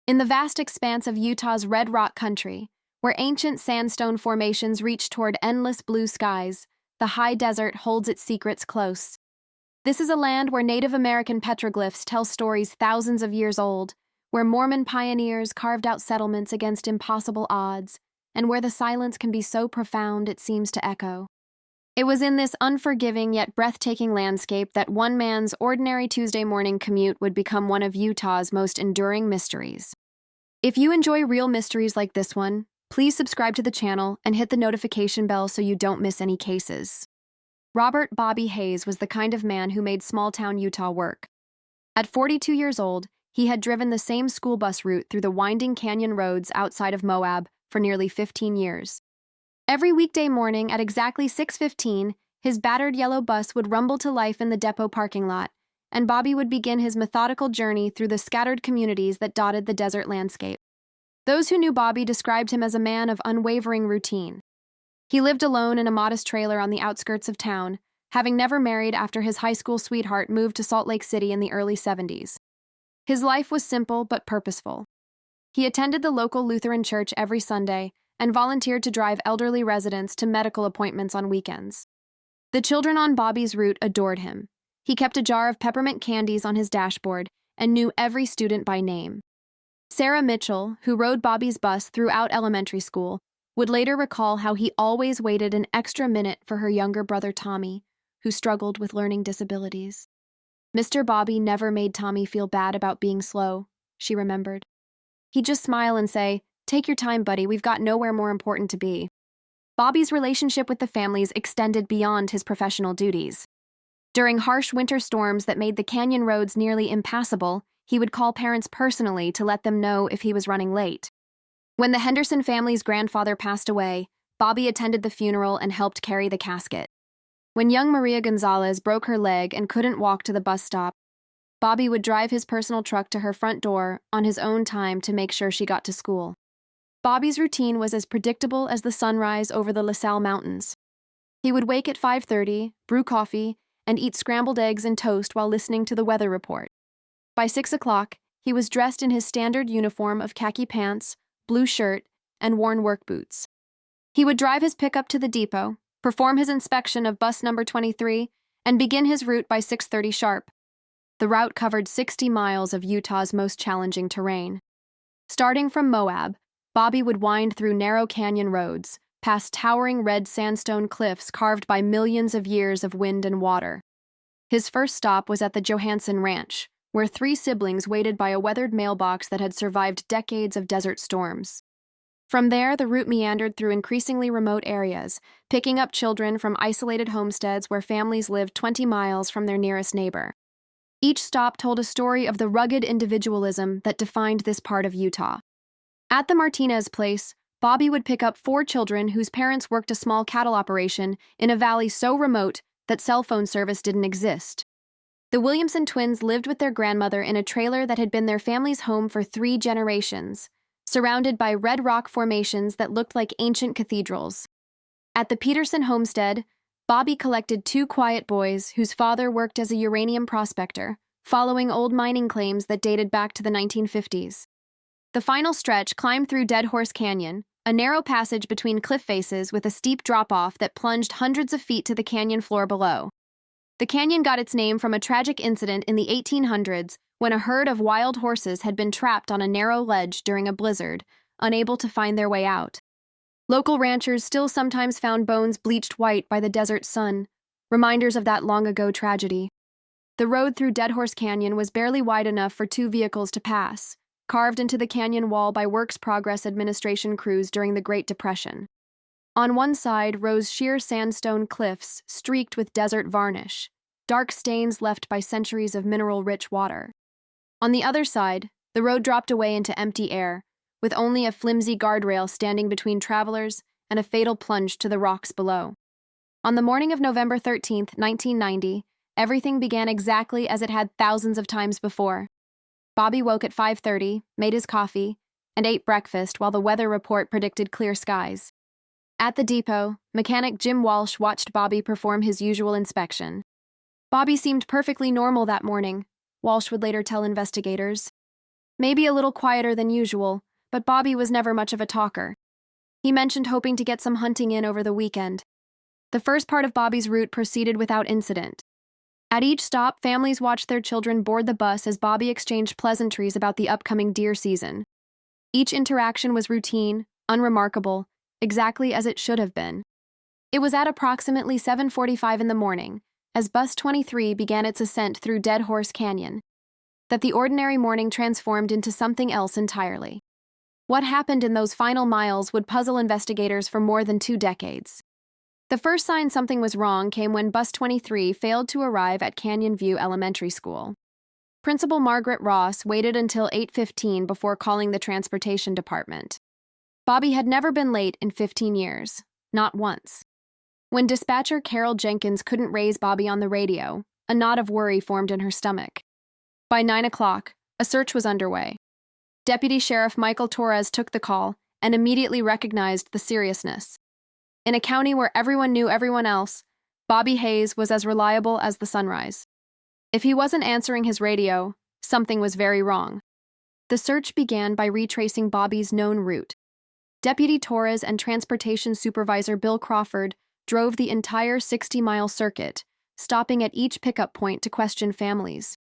In the vast expanse of Utah's red rock country, where ancient sandstone formations reach toward endless blue skies, the high desert holds its secrets close. This is a land where Native American petroglyphs tell stories thousands of years old, where Mormon pioneers carved out settlements against impossible odds, and where the silence can be so profound it seems to echo. It was in this unforgiving yet breathtaking landscape that one man's ordinary Tuesday morning commute would become one of Utah's most enduring mysteries. If you enjoy real mysteries like this one, please subscribe to the channel and hit the notification bell so you don't miss any cases. Robert Bobby Hayes was the kind of man who made small-town Utah work. At 42 years old, he had driven the same school bus route through the winding canyon roads outside of Moab for nearly 15 years. Every weekday morning at exactly 6:15, his battered yellow bus would rumble to life in the depot parking lot, and Bobby would begin his methodical journey through the scattered communities that dotted the desert landscape. Those who knew Bobby described him as a man of unwavering routine. He lived alone in a modest trailer on the outskirts of town, having never married after his high school sweetheart moved to Salt Lake City in the early 70s. His life was simple but purposeful. He attended the local Lutheran church every Sunday and volunteered to drive elderly residents to medical appointments on weekends. The children on Bobby's route adored him. He kept a jar of peppermint candies on his dashboard and knew every student by name. Sarah Mitchell, who rode Bobby's bus throughout elementary school, would later recall how he always waited an extra minute for her younger brother Tommy, who struggled with learning disabilities. Mr. Bobby never made Tommy feel bad about being slow, she remembered. He'd just smile and say, "Take your time, buddy, we've got nowhere more important to be." Bobby's relationship with the families extended beyond his professional duties. During harsh winter storms that made the canyon roads nearly impassable, he would call parents personally to let them know if he was running late. When the Henderson family's grandfather passed away, Bobby attended the funeral and helped carry the casket. When young Maria Gonzalez broke her leg and couldn't walk to the bus stop, Bobby would drive his personal truck to her front door on his own time to make sure she got to school. Bobby's routine was as predictable as the sunrise over the La Salle Mountains. He would wake at 5:30, brew coffee, and eat scrambled eggs and toast while listening to the weather report. By 6 o'clock, he was dressed in his standard uniform of khaki pants, blue shirt, and worn work boots. He would drive his pickup to the depot, perform his inspection of bus number 23, and begin his route by 6:30 sharp. The route covered 60 miles of Utah's most challenging terrain. Starting from Moab, Bobby would wind through narrow canyon roads, past towering red sandstone cliffs carved by millions of years of wind and water. His first stop was at the Johansson Ranch, where 3 siblings waited by a weathered mailbox that had survived decades of desert storms. From there, the route meandered through increasingly remote areas, picking up children from isolated homesteads where families lived 20 miles from their nearest neighbor. Each stop told a story of the rugged individualism that defined this part of Utah. At the Martinez place, Bobby would pick up 4 children whose parents worked a small cattle operation in a valley so remote that cell phone service didn't exist. The Williamson twins lived with their grandmother in a trailer that had been their family's home for 3 generations, surrounded by red rock formations that looked like ancient cathedrals. At the Peterson homestead, Bobby collected 2 quiet boys whose father worked as a uranium prospector, following old mining claims that dated back to the 1950s. The final stretch climbed through Dead Horse Canyon, a narrow passage between cliff faces with a steep drop-off that plunged hundreds of feet to the canyon floor below. The canyon got its name from a tragic incident in the 1800s when a herd of wild horses had been trapped on a narrow ledge during a blizzard, unable to find their way out. Local ranchers still sometimes found bones bleached white by the desert sun, reminders of that long-ago tragedy. The road through Dead Horse Canyon was barely wide enough for 2 vehicles to pass, carved into the canyon wall by Works Progress Administration crews during the Great Depression. On one side rose sheer sandstone cliffs streaked with desert varnish, dark stains left by centuries of mineral-rich water. On the other side, the road dropped away into empty air, with only a flimsy guardrail standing between travelers and a fatal plunge to the rocks below. On the morning of November 13, 1990, everything began exactly as it had thousands of times before. Bobby woke at 5:30, made his coffee, and ate breakfast while the weather report predicted clear skies. At the depot, mechanic Jim Walsh watched Bobby perform his usual inspection. Bobby seemed perfectly normal that morning, Walsh would later tell investigators. maybe a little quieter than usual, but Bobby was never much of a talker. He mentioned hoping to get some hunting in over the weekend. The first part of Bobby's route proceeded without incident. At each stop, families watched their children board the bus as Bobby exchanged pleasantries about the upcoming deer season. Each interaction was routine, unremarkable, exactly as it should have been. It was at approximately 7:45 in the morning, as Bus 23 began its ascent through Dead Horse Canyon, that the ordinary morning transformed into something else entirely. What happened in those final miles would puzzle investigators for more than 2 decades. The first sign something was wrong came when Bus 23 failed to arrive at Canyon View Elementary School. Principal Margaret Ross waited until 8:15 before calling the transportation department. Bobby had never been late in 15 years, not once. When dispatcher Carol Jenkins couldn't raise Bobby on the radio, a knot of worry formed in her stomach. By 9 o'clock, a search was underway. Deputy Sheriff Michael Torres took the call and immediately recognized the seriousness. In a county where everyone knew everyone else, Bobby Hayes was as reliable as the sunrise. If he wasn't answering his radio, something was very wrong. The search began by retracing Bobby's known route. Deputy Torres and Transportation Supervisor Bill Crawford drove the entire 60-mile circuit, stopping at each pickup point to question families.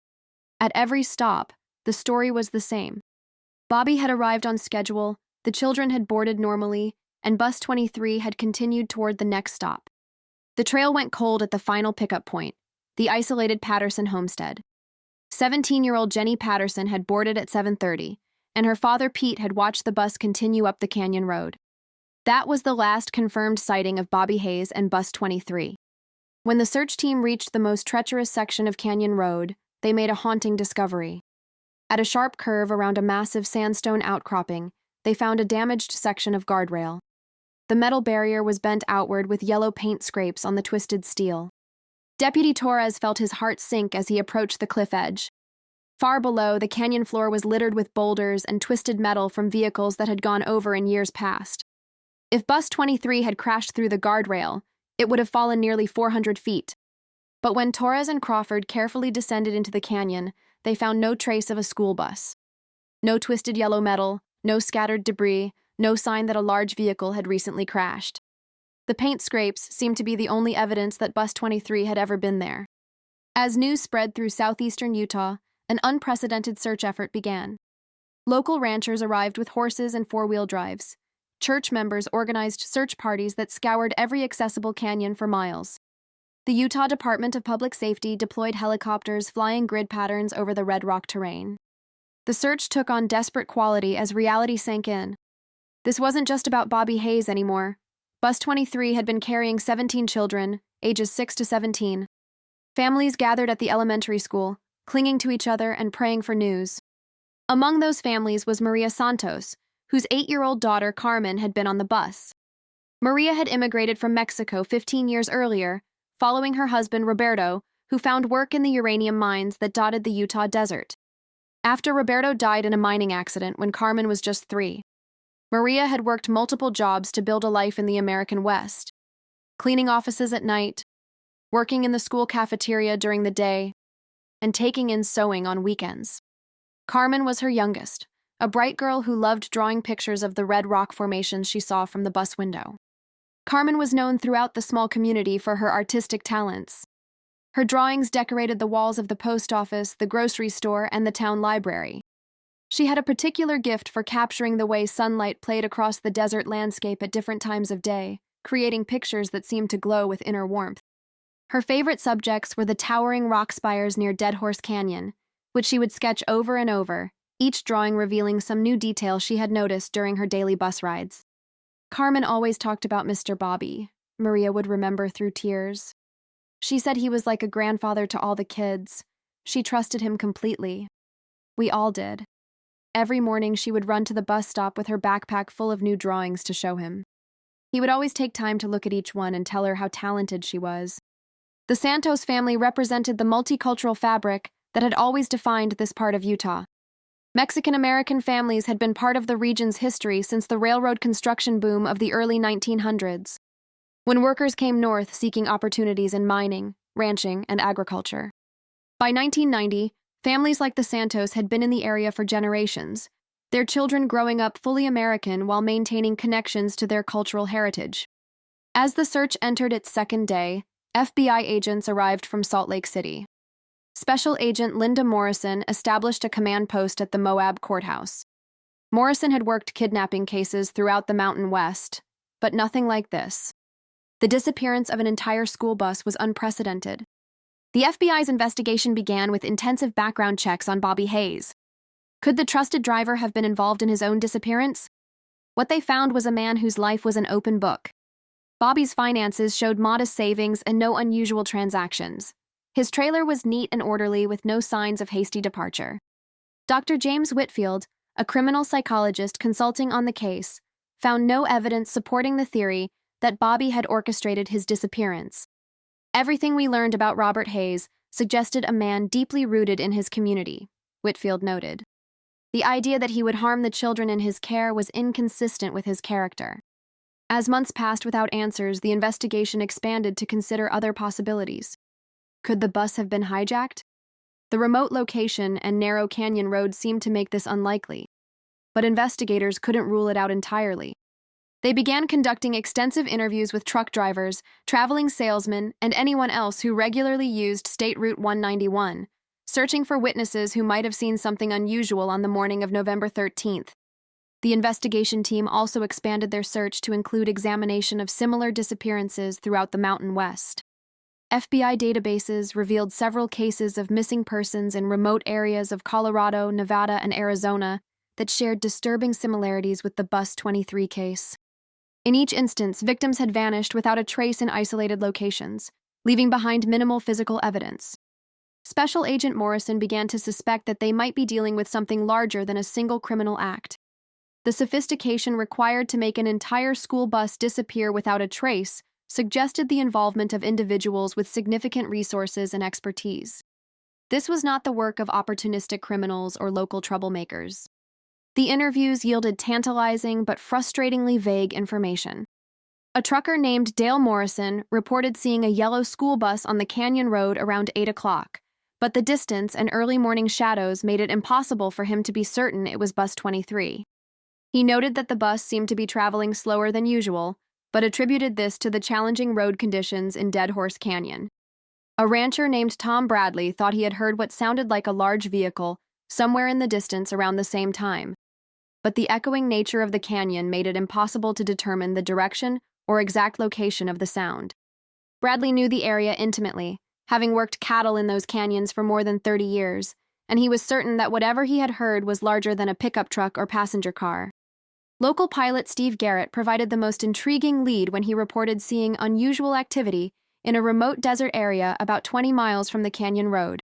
At every stop, the story was the same. Bobby had arrived on schedule, the children had boarded normally, and Bus 23 had continued toward the next stop. The trail went cold at the final pickup point, the isolated Patterson homestead. 17-year-old Jenny Patterson had boarded at 7:30, and her father Pete had watched the bus continue up the canyon road. That was the last confirmed sighting of Bobby Hayes and Bus 23. When the search team reached the most treacherous section of Canyon Road, they made a haunting discovery. At a sharp curve around a massive sandstone outcropping, they found a damaged section of guardrail. The metal barrier was bent outward with yellow paint scrapes on the twisted steel. Deputy Torres felt his heart sink as he approached the cliff edge. Far below, the canyon floor was littered with boulders and twisted metal from vehicles that had gone over in years past. If Bus 23 had crashed through the guardrail, it would have fallen nearly 400 feet. But when Torres and Crawford carefully descended into the canyon, they found no trace of a school bus. No twisted yellow metal, no scattered debris, no sign that a large vehicle had recently crashed. The paint scrapes seemed to be the only evidence that Bus 23 had ever been there. As news spread through southeastern Utah, an unprecedented search effort began. Local ranchers arrived with horses and four-wheel drives. Church members organized search parties that scoured every accessible canyon for miles. The Utah Department of Public Safety deployed helicopters flying grid patterns over the red rock terrain. The search took on desperate quality as reality sank in. This wasn't just about Bobby Hayes anymore. Bus 23 had been carrying 17 children, ages 6 to 17. Families gathered at the elementary school, clinging to each other and praying for news. Among those families was Maria Santos, whose 8-year-old daughter Carmen had been on the bus. Maria had immigrated from Mexico 15 years earlier, following her husband Roberto, who found work in the uranium mines that dotted the Utah desert. After Roberto died in a mining accident when Carmen was just 3, Maria had worked multiple jobs to build a life in the American West, cleaning offices at night, working in the school cafeteria during the day, and taking in sewing on weekends. Carmen was her youngest, a bright girl who loved drawing pictures of the red rock formations she saw from the bus window. Carmen was known throughout the small community for her artistic talents. Her drawings decorated the walls of the post office, the grocery store, and the town library. She had a particular gift for capturing the way sunlight played across the desert landscape at different times of day, creating pictures that seemed to glow with inner warmth. Her favorite subjects were the towering rock spires near Dead Horse Canyon, which she would sketch over and over, each drawing revealing some new detail she had noticed during her daily bus rides. Carmen always talked about Mr. Bobby, Maria would remember through tears. She said he was like a grandfather to all the kids. She trusted him completely. We all did. Every morning she would run to the bus stop with her backpack full of new drawings to show him. He would always take time to look at each one and tell her how talented she was. The Santos family represented the multicultural fabric that had always defined this part of Utah. Mexican-American families had been part of the region's history since the railroad construction boom of the early 1900s, when workers came north seeking opportunities in mining, ranching, and agriculture. By 1990, Families like the Santos had been in the area for generations, their children growing up fully American while maintaining connections to their cultural heritage. As the search entered its second day, FBI agents arrived from Salt Lake City. Special Agent Linda Morrison established a command post at the Moab courthouse. Morrison had worked kidnapping cases throughout the Mountain West, but nothing like this. The disappearance of an entire school bus was unprecedented. The FBI's investigation began with intensive background checks on Bobby Hayes. Could the trusted driver have been involved in his own disappearance? What they found was a man whose life was an open book. Bobby's finances showed modest savings and no unusual transactions. His trailer was neat and orderly with no signs of hasty departure. Dr. James Whitfield, a criminal psychologist consulting on the case, found no evidence supporting the theory that Bobby had orchestrated his disappearance. Everything we learned about Robert Hayes suggested a man deeply rooted in his community, Whitfield noted. The idea that he would harm the children in his care was inconsistent with his character. As months passed without answers, the investigation expanded to consider other possibilities. Could the bus have been hijacked? The remote location and narrow canyon road seemed to make this unlikely, but investigators couldn't rule it out entirely. They began conducting extensive interviews with truck drivers, traveling salesmen, and anyone else who regularly used State Route 191, searching for witnesses who might have seen something unusual on the morning of November 13th. The investigation team also expanded their search to include examination of similar disappearances throughout the Mountain West. FBI databases revealed several cases of missing persons in remote areas of Colorado, Nevada, and Arizona that shared disturbing similarities with the Bus 23 case. In each instance, victims had vanished without a trace in isolated locations, leaving behind minimal physical evidence. Special Agent Morrison began to suspect that they might be dealing with something larger than a single criminal act. The sophistication required to make an entire school bus disappear without a trace suggested the involvement of individuals with significant resources and expertise. This was not the work of opportunistic criminals or local troublemakers. The interviews yielded tantalizing but frustratingly vague information. A trucker named Dale Morrison reported seeing a yellow school bus on the canyon road around 8 o'clock, but the distance and early morning shadows made it impossible for him to be certain it was Bus 23. He noted that the bus seemed to be traveling slower than usual, but attributed this to the challenging road conditions in Dead Horse Canyon. A rancher named Tom Bradley thought he had heard what sounded like a large vehicle somewhere in the distance around the same time, but the echoing nature of the canyon made it impossible to determine the direction or exact location of the sound. Bradley knew the area intimately, having worked cattle in those canyons for more than 30 years, and he was certain that whatever he had heard was larger than a pickup truck or passenger car. Local pilot Steve Garrett provided the most intriguing lead when he reported seeing unusual activity in a remote desert area about 20 miles from the canyon road.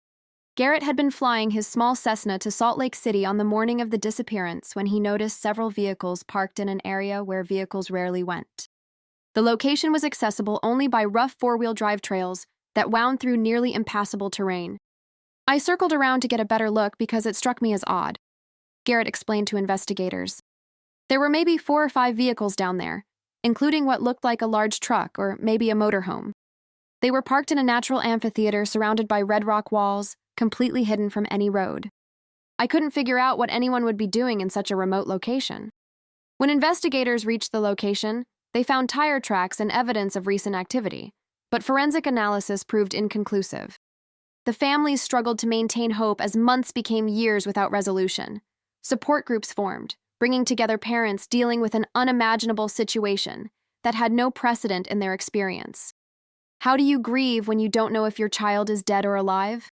Garrett had been flying his small Cessna to Salt Lake City on the morning of the disappearance when he noticed several vehicles parked in an area where vehicles rarely went. The location was accessible only by rough four-wheel drive trails that wound through nearly impassable terrain. "I circled around to get a better look because it struck me as odd," Garrett explained to investigators. "There were maybe 4 or 5 vehicles down there, including what looked like a large truck or maybe a motorhome. They were parked in a natural amphitheater surrounded by red rock walls, completely hidden from any road. I couldn't figure out what anyone would be doing in such a remote location." When investigators reached the location, they found tire tracks and evidence of recent activity, but forensic analysis proved inconclusive. The families struggled to maintain hope as months became years without resolution. Support groups formed, bringing together parents dealing with an unimaginable situation that had no precedent in their experience. How do you grieve when you don't know if your child is dead or alive?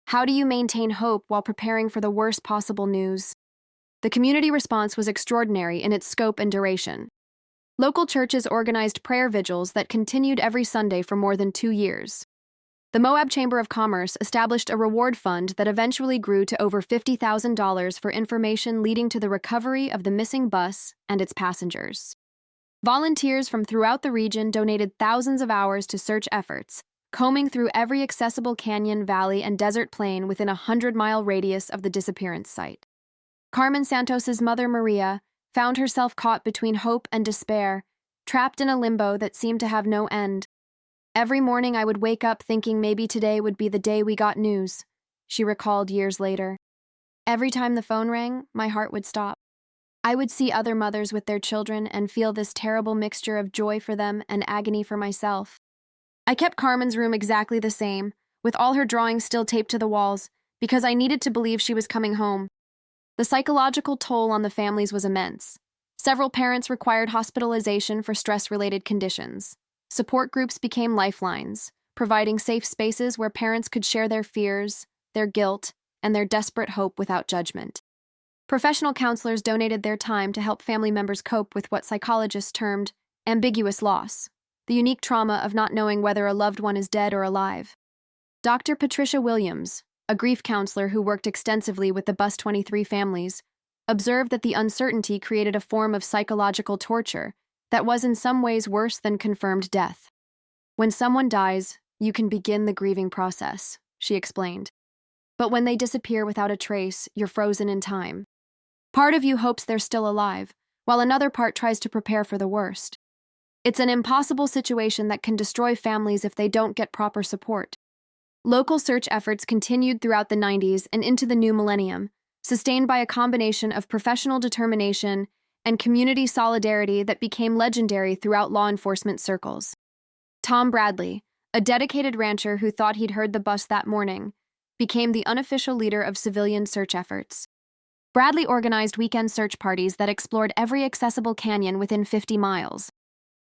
How do you maintain hope while preparing for the worst possible news? The community response was extraordinary in its scope and duration. Local churches organized prayer vigils that continued every Sunday for more than 2 years. The Moab Chamber of Commerce established a reward fund that eventually grew to over $50,000 for information leading to the recovery of the missing bus and its passengers. Volunteers from throughout the region donated thousands of hours to search efforts, combing through every accessible canyon, valley, and desert plain within a 100-mile radius of the disappearance site. Carmen Santos's mother, Maria, found herself caught between hope and despair, trapped in a limbo that seemed to have no end. "Every morning I would wake up thinking maybe today would be the day we got news," she recalled years later. Every time the phone rang, my heart would stop. I would see other mothers with their children and feel this terrible mixture of joy for them and agony for myself. I kept Carmen's room exactly the same, with all her drawings still taped to the walls, because I needed to believe she was coming home. The psychological toll on the families was immense. Several parents required hospitalization for stress-related conditions. Support groups became lifelines, providing safe spaces where parents could share their fears, their guilt, and their desperate hope without judgment. Professional counselors donated their time to help family members cope with what psychologists termed ambiguous loss, the unique trauma of not knowing whether a loved one is dead or alive. Dr. Patricia Williams, a grief counselor who worked extensively with the Bus 23 families, observed that the uncertainty created a form of psychological torture that was in some ways worse than confirmed death. When someone dies, you can begin the grieving process, she explained. But when they disappear without a trace, you're frozen in time. Part of you hopes they're still alive, while another part tries to prepare for the worst. It's an impossible situation that can destroy families if they don't get proper support. Local search efforts continued throughout the 90s and into the new millennium, sustained by a combination of professional determination and community solidarity that became legendary throughout law enforcement circles. Tom Bradley, a dedicated rancher who thought he'd heard the bus that morning, became the unofficial leader of civilian search efforts. Bradley organized weekend search parties that explored every accessible canyon within 50 miles,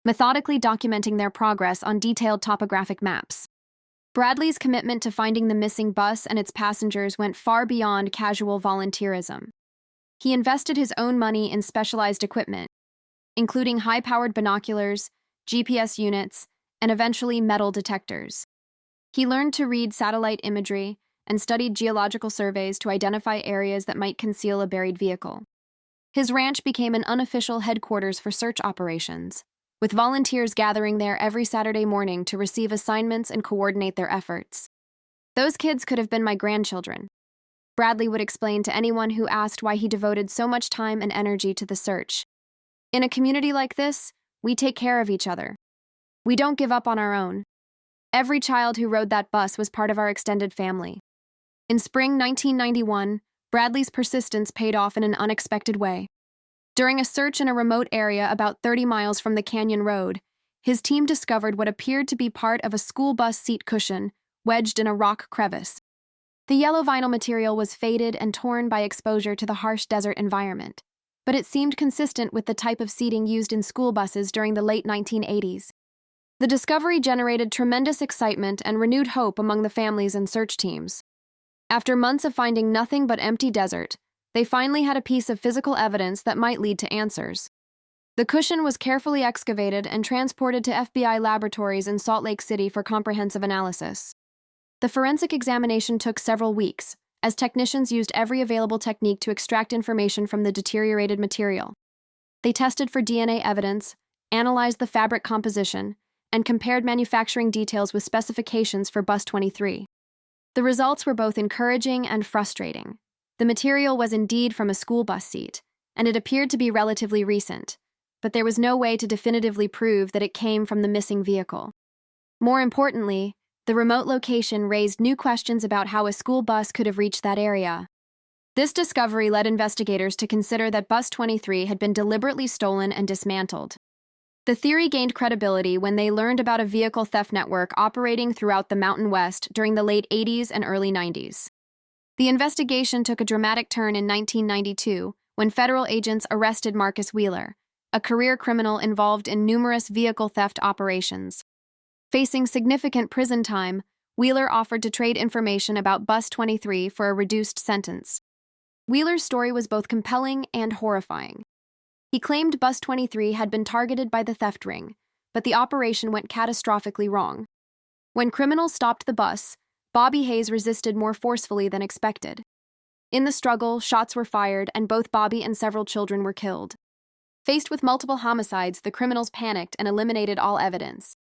methodically documenting their progress on detailed topographic maps. Bradley's commitment to finding the missing bus and its passengers went far beyond casual volunteerism. He invested his own money in specialized equipment, including high-powered binoculars, GPS units, and eventually metal detectors. He learned to read satellite imagery and studied geological surveys to identify areas that might conceal a buried vehicle. His ranch became an unofficial headquarters for search operations, with volunteers gathering there every Saturday morning to receive assignments and coordinate their efforts. Those kids could have been my grandchildren, Bradley would explain to anyone who asked why he devoted so much time and energy to the search. In a community like this, we take care of each other. We don't give up on our own. Every child who rode that bus was part of our extended family. In spring 1991, Bradley's persistence paid off in an unexpected way. During a search in a remote area about 30 miles from the canyon road, his team discovered what appeared to be part of a school bus seat cushion wedged in a rock crevice. The yellow vinyl material was faded and torn by exposure to the harsh desert environment, but it seemed consistent with the type of seating used in school buses during the late 1980s. The discovery generated tremendous excitement and renewed hope among the families and search teams. After months of finding nothing but empty desert, they finally had a piece of physical evidence that might lead to answers. The cushion was carefully excavated and transported to FBI laboratories in Salt Lake City for comprehensive analysis. The forensic examination took several weeks, as technicians used every available technique to extract information from the deteriorated material. They tested for DNA evidence, analyzed the fabric composition, and compared manufacturing details with specifications for Bus 23. The results were both encouraging and frustrating. The material was indeed from a school bus seat, and it appeared to be relatively recent, but there was no way to definitively prove that it came from the missing vehicle. More importantly, the remote location raised new questions about how a school bus could have reached that area. This discovery led investigators to consider that Bus 23 had been deliberately stolen and dismantled. The theory gained credibility when they learned about a vehicle theft network operating throughout the Mountain West during the late 80s and early 90s. The investigation took a dramatic turn in 1992 when federal agents arrested Marcus Wheeler, a career criminal involved in numerous vehicle theft operations. Facing significant prison time, Wheeler offered to trade information about Bus 23 for a reduced sentence. Wheeler's story was both compelling and horrifying. He claimed Bus 23 had been targeted by the theft ring, but the operation went catastrophically wrong. When criminals stopped the bus, Bobby Hayes resisted more forcefully than expected. In the struggle, shots were fired and both Bobby and several children were killed. Faced with multiple homicides, the criminals panicked and eliminated all evidence.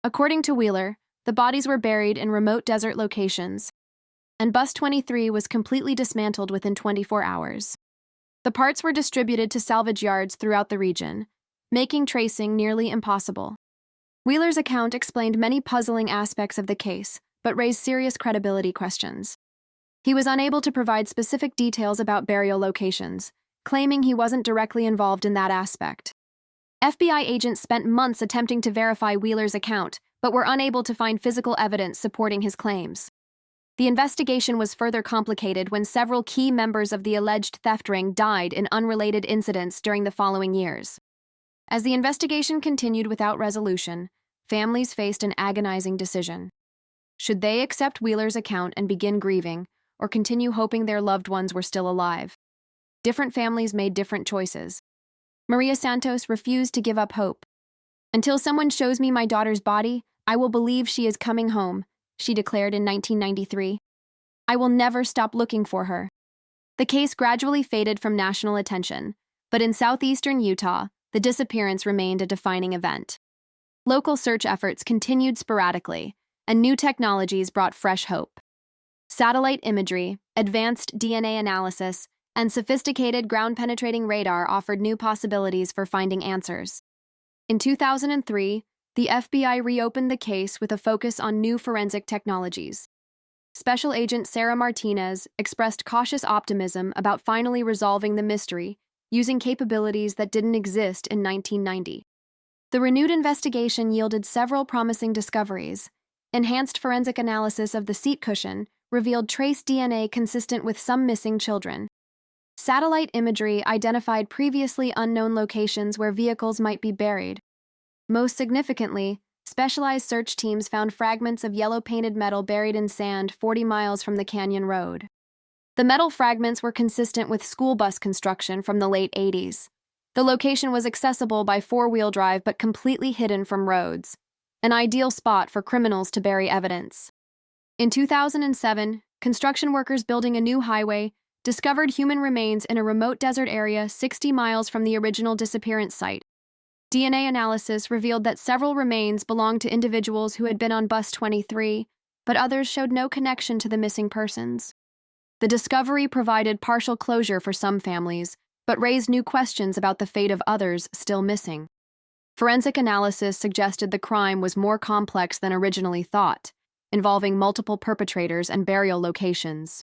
According to Wheeler, the bodies were buried in remote desert locations, and Bus 23 was completely dismantled within 24 hours. The parts were distributed to salvage yards throughout the region, making tracing nearly impossible. Wheeler's account explained many puzzling aspects of the case, but raised serious credibility questions. He was unable to provide specific details about burial locations, claiming he wasn't directly involved in that aspect. FBI agents spent months attempting to verify Wheeler's account, but were unable to find physical evidence supporting his claims. The investigation was further complicated when several key members of the alleged theft ring died in unrelated incidents during the following years. As the investigation continued without resolution, families faced an agonizing decision. Should they accept Wheeler's account and begin grieving, or continue hoping their loved ones were still alive? Different families made different choices. Maria Santos refused to give up hope. "Until someone shows me my daughter's body, I will believe she is coming home," she declared in 1993. "I will never stop looking for her." The case gradually faded from national attention, but in southeastern Utah, the disappearance remained a defining event. Local search efforts continued sporadically, and new technologies brought fresh hope. Satellite imagery, advanced DNA analysis, and sophisticated ground-penetrating radar offered new possibilities for finding answers. In 2003, the FBI reopened the case with a focus on new forensic technologies. Special Agent Sarah Martinez expressed cautious optimism about finally resolving the mystery using capabilities that didn't exist in 1990. The renewed investigation yielded several promising discoveries. Enhanced forensic analysis of the seat cushion revealed trace DNA consistent with some missing children. Satellite imagery identified previously unknown locations where vehicles might be buried. Most significantly, specialized search teams found fragments of yellow-painted metal buried in sand 40 miles from the canyon road. The metal fragments were consistent with school bus construction from the late 80s. The location was accessible by four-wheel drive but completely hidden from roads, an ideal spot for criminals to bury evidence. In 2007, construction workers building a new highway discovered human remains in a remote desert area 60 miles from the original disappearance site. DNA analysis revealed that several remains belonged to individuals who had been on Bus 23, but others showed no connection to the missing persons. The discovery provided partial closure for some families, but raised new questions about the fate of others still missing. Forensic analysis suggested the crime was more complex than originally thought, involving multiple perpetrators and burial locations.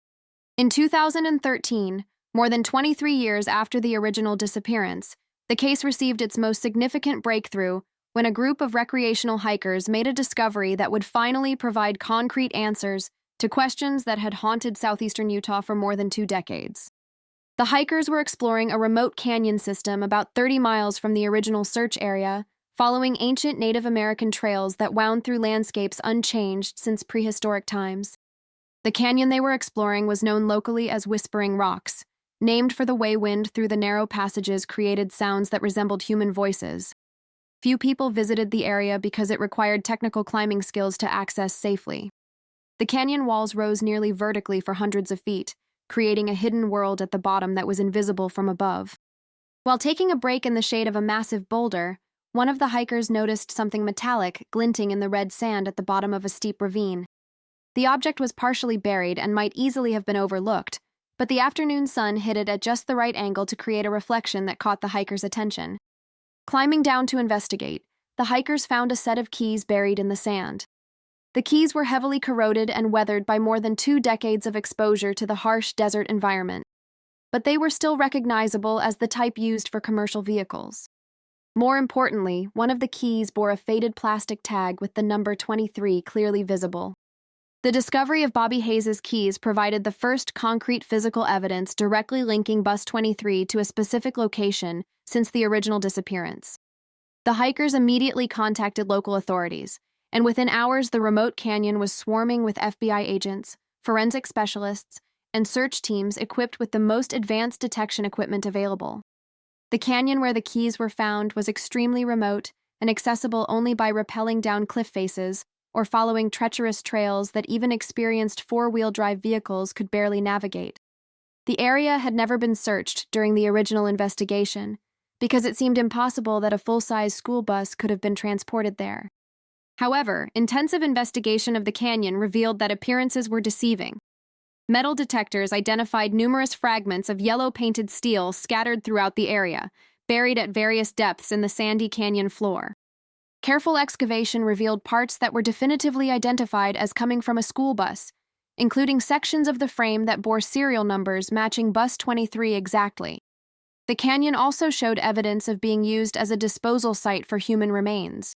In 2013, more than 23 years after the original disappearance, the case received its most significant breakthrough when a group of recreational hikers made a discovery that would finally provide concrete answers to questions that had haunted southeastern Utah for more than 2 decades. The hikers were exploring a remote canyon system about 30 miles from the original search area, following ancient Native American trails that wound through landscapes unchanged since prehistoric times. The canyon they were exploring was known locally as Whispering Rocks, named for the way wind through the narrow passages created sounds that resembled human voices. Few people visited the area because it required technical climbing skills to access safely. The canyon walls rose nearly vertically for hundreds of feet, creating a hidden world at the bottom that was invisible from above. While taking a break in the shade of a massive boulder, one of the hikers noticed something metallic glinting in the red sand at the bottom of a steep ravine. The object was partially buried and might easily have been overlooked, but the afternoon sun hit it at just the right angle to create a reflection that caught the hiker's attention. Climbing down to investigate, the hikers found a set of keys buried in the sand. The keys were heavily corroded and weathered by more than 2 decades of exposure to the harsh desert environment, but they were still recognizable as the type used for commercial vehicles. More importantly, one of the keys bore a faded plastic tag with the number 23 clearly visible. The discovery of Bobby Hayes' keys provided the first concrete physical evidence directly linking Bus 23 to a specific location since the original disappearance. The hikers immediately contacted local authorities, and within hours the remote canyon was swarming with FBI agents, forensic specialists, and search teams equipped with the most advanced detection equipment available. The canyon where the keys were found was extremely remote and accessible only by rappelling down cliff faces or following treacherous trails that even experienced four-wheel drive vehicles could barely navigate. The area had never been searched during the original investigation because it seemed impossible that a full-size school bus could have been transported there. However, intensive investigation of the canyon revealed that appearances were deceiving. Metal detectors identified numerous fragments of yellow-painted steel scattered throughout the area, buried at various depths in the sandy canyon floor. Careful excavation revealed parts that were definitively identified as coming from a school bus, including sections of the frame that bore serial numbers matching Bus 23 exactly. The canyon also showed evidence of being used as a disposal site for human remains.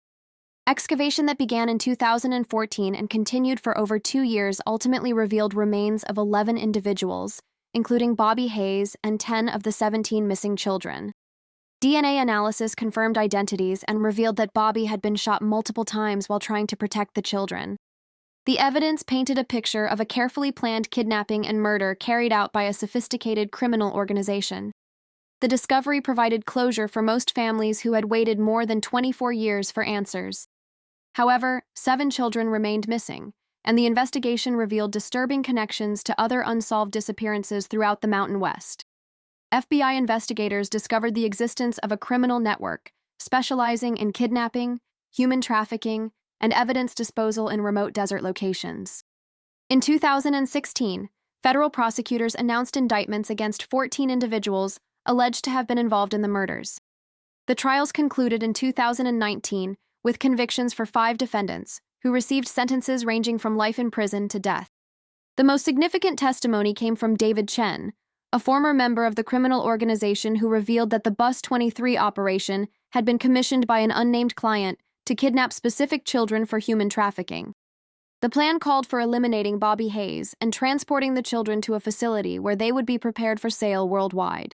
Excavation that began in 2014 and continued for over 2 years ultimately revealed remains of 11 individuals, including Bobby Hayes and 10 of the 17 missing children. DNA analysis confirmed identities and revealed that Bobby had been shot multiple times while trying to protect the children. The evidence painted a picture of a carefully planned kidnapping and murder carried out by a sophisticated criminal organization. The discovery provided closure for most families who had waited more than 24 years for answers. However, 7 children remained missing, and the investigation revealed disturbing connections to other unsolved disappearances throughout the Mountain West. FBI investigators discovered the existence of a criminal network specializing in kidnapping, human trafficking, and evidence disposal in remote desert locations. In 2016, federal prosecutors announced indictments against 14 individuals alleged to have been involved in the murders. The trials concluded in 2019 with convictions for 5 defendants, who received sentences ranging from life in prison to death. The most significant testimony came from David Chen, a former member of the criminal organization who revealed that the Bus 23 operation had been commissioned by an unnamed client to kidnap specific children for human trafficking. The plan called for eliminating Bobby Hayes and transporting the children to a facility where they would be prepared for sale worldwide.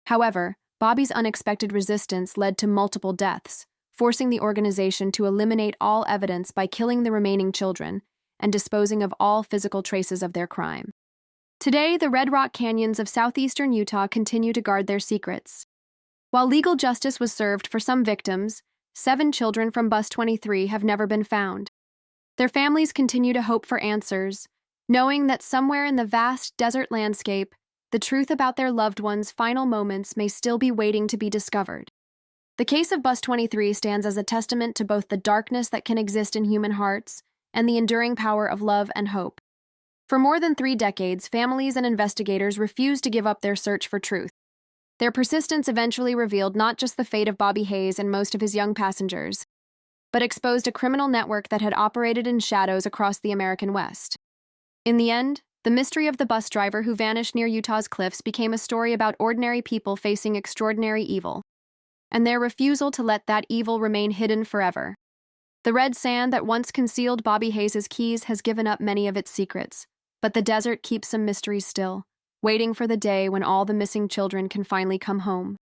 However, Bobby's unexpected resistance led to multiple deaths, forcing the organization to eliminate all evidence by killing the remaining children and disposing of all physical traces of their crime. Today, the Red Rock Canyons of southeastern Utah continue to guard their secrets. While legal justice was served for some victims, 7 children from Bus 23 have never been found. Their families continue to hope for answers, knowing that somewhere in the vast desert landscape, the truth about their loved ones' final moments may still be waiting to be discovered. The case of Bus 23 stands as a testament to both the darkness that can exist in human hearts and the enduring power of love and hope. For more than 3 decades, families and investigators refused to give up their search for truth. Their persistence eventually revealed not just the fate of Bobby Hayes and most of his young passengers, but exposed a criminal network that had operated in shadows across the American West. In the end, the mystery of the bus driver who vanished near Utah's cliffs became a story about ordinary people facing extraordinary evil, and their refusal to let that evil remain hidden forever. The red sand that once concealed Bobby Hayes' keys has given up many of its secrets, but the desert keeps some mysteries still, waiting for the day when all the missing children can finally come home.